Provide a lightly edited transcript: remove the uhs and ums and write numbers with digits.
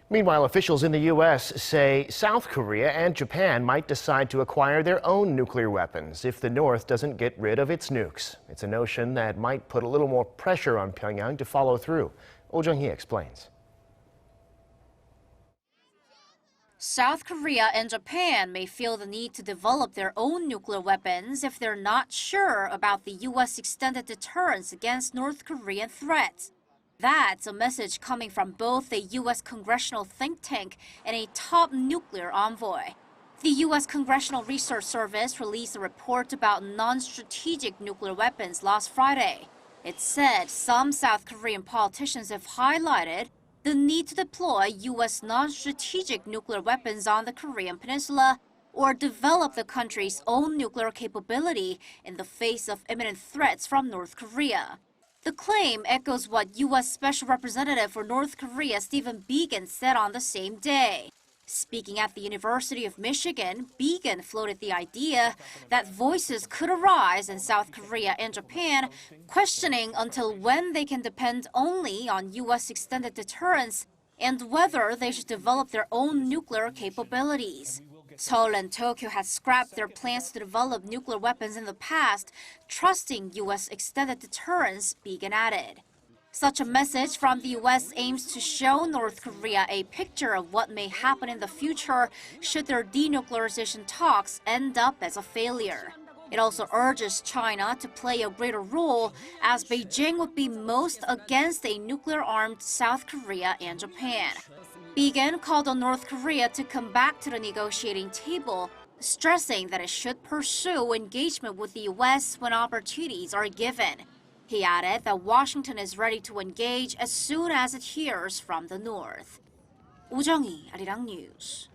Meanwhile, officials in the U.S. say South Korea and Japan might decide to acquire their own nuclear weapons if the North doesn't get rid of its nukes. It's a notion that might put a little more pressure on Pyongyang to follow through. Oh Jung-hee explains. South Korea and Japan may feel the need to develop their own nuclear weapons if they're not sure about the U.S. extended deterrence against North Korean threats. That's a message coming from both a U.S. congressional think tank and a top nuclear envoy. The U.S. Congressional Research Service released a report about non-strategic nuclear weapons last Friday. It said some South Korean politicians have highlighted the need to deploy U.S. non-strategic nuclear weapons on the Korean peninsula or develop the country's own nuclear capability in the face of imminent threats from North Korea. The claim echoes what U.S. Special Representative for North Korea Stephen Biegun said on the same day. Speaking at the University of Michigan, Biegun floated the idea that voices could arise in South Korea and Japan, questioning until when they can depend only on U.S. extended deterrence and whether they should develop their own nuclear capabilities. Seoul and Tokyo had scrapped their plans to develop nuclear weapons in the past, trusting U.S. extended deterrence, Biegun added. Such a message from the U.S. aims to show North Korea a picture of what may happen in the future should their denuclearization talks end up as a failure. It also urges China to play a greater role, as Beijing would be most against a nuclear-armed South Korea and Japan. Biegun called on North Korea to come back to the negotiating table, stressing that it should pursue engagement with the U.S. when opportunities are given. He added that Washington is ready to engage as soon as it hears from the North. Oh Jung-hee, Arirang News.